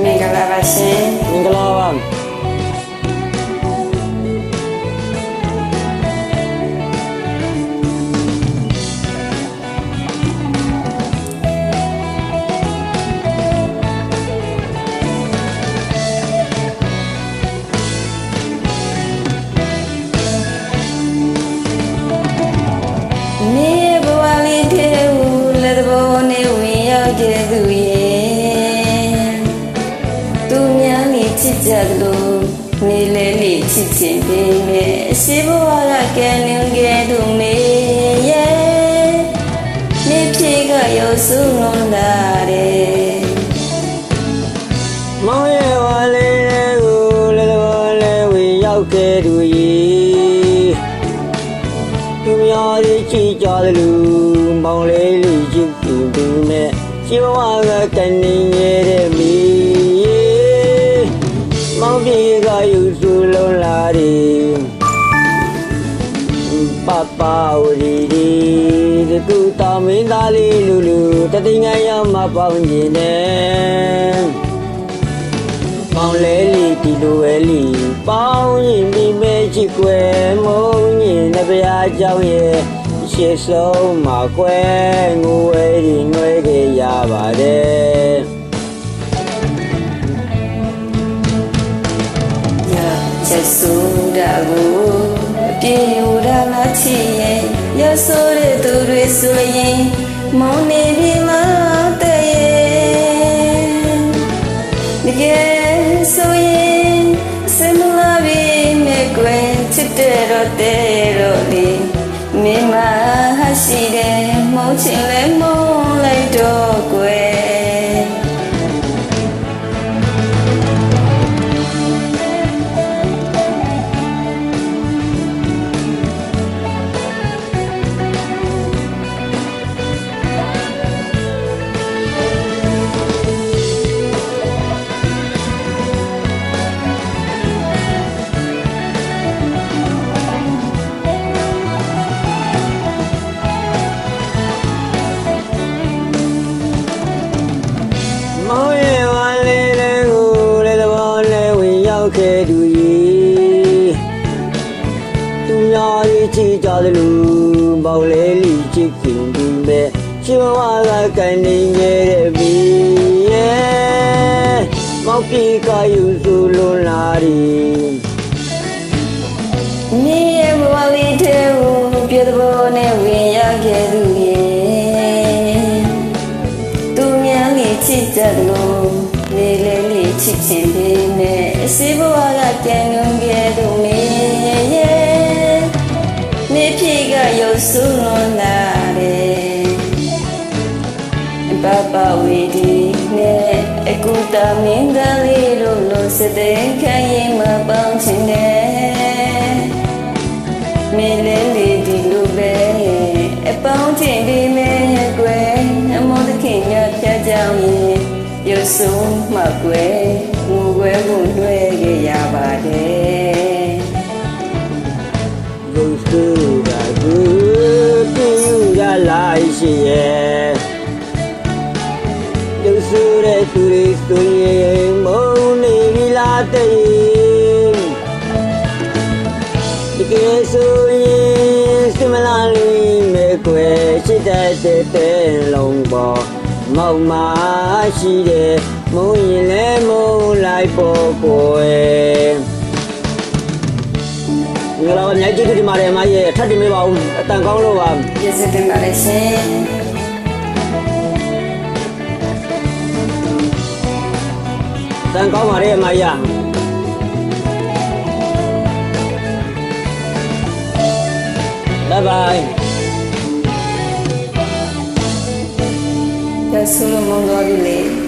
မင်္ဂလာပါရှင်မင်္ဂလာပါကြလို့နေလေလေးချစ်ချင်ပေမဲ့ရှိဘဝကကဲလင်းခဲ့သူမေရဲ့နေဖြေကရောစုံလုံးလာတယ်မောင်ရဲ့ဝါလေးကိုလည်းတော်လည်းဝေရောက်ခဲ့သူကြီးသူများကြီးချီကြတယ်လူမောင်လေးလေးချစ်သူနဲ့ရှိဘဝကကနေရဲ့မီမောင်ပြေကယူစုလုံးလာတယ်ပပဝရီဒီကူတာမင်းသားလေးလူလူတတိငယ်ရမပေါင်းခြင်းနဲ့မောင်လေးလီဒီလိုပဲလီပေါင်းရင်ဒီမဲချစ်ွယ်မုံရင်နဗျာကြောင့်ရဲ့ရှေ့ဆုံးမှာကွယ်ငိုဝဲဒီနှွဲခဲ့ရပါတယ်ချက်ဆူတာကိုအပြေယူတာလားချစ်ရဲ့ရဆိုတဲ့သူတွေဆိုရင်မောင်နေပြီလားတဲ့ရဲ့တကယ်ဆိုရင်စမလာပြီမဲ့ကွယ်ချစ်တဲ့တော့တဲ့တော့လေမင်းမဟာရှိတယ်မောင်ချင်လဲမောင်လိုက်တော့ကွယ်ခဲ့သူကြီးသူများကြီးချီကြတယ်လူပေါလေးလီချစ်ခင်သူမဲ့ချစ်ဘဝကကနေရဲ့ပြီရဲ့မောင်ပြေကယူစုလုံးလာတယ်မြေဘဝလေးတဲ့ကိုပြတဲ့ဘောနဲ့ဝင်ရခဲ့သူရဲ့သူများကြီးချစ်ကြတယ်လို့နေလေလေးချစ်ချင်ပေမဲ့အစီဘဝကကံလွန်ခဲ့သူမေရဲ့နေဖြေကရုပ်စုံလွန်လာတယ်ဘဘဝီဒီနဲ့အကူတမင်းသားလေးတို့လို့စတဲ့ခိုင်ရင်မပေါင်းချင်တယ်မေလေးလေးဒီလိုပဲအပေါင်းချင်ဒီမဲကွယ်အမောသခင်ကပြကြကြောင်းရင်ရုပ်ဆုံးမှကွယ်ငိုွယ်ကိုလွှဲခဲ့ရပါတယ်ရုပ်စုတာကူပြူရလိုက်ရှိရဲ့ရုပ်စုတဲ့သူတွေဆိုရင်မုံနေပြီလားတဲ့တကယ်ဆိုရင်စမလာလေးမဲ့ကွယ်ချစ်တဲ့လုံးပေါ်မောင်မရှိတယ်မုံရင်လဲမုံလိုက်ပေါ်ကိုငါတော့အများကြီးကြည့်ကြမှာတယ်မရဲ့ထပ်တင်မေးပါဦးအတန်ကောင်းလို့ပါကျေးဇူးတင်ပါတယ်ရှင်တန်ကောင်းပါတယ်မရဲ့Bye bye ဆူလုံးမောင်တော်ဒီလေ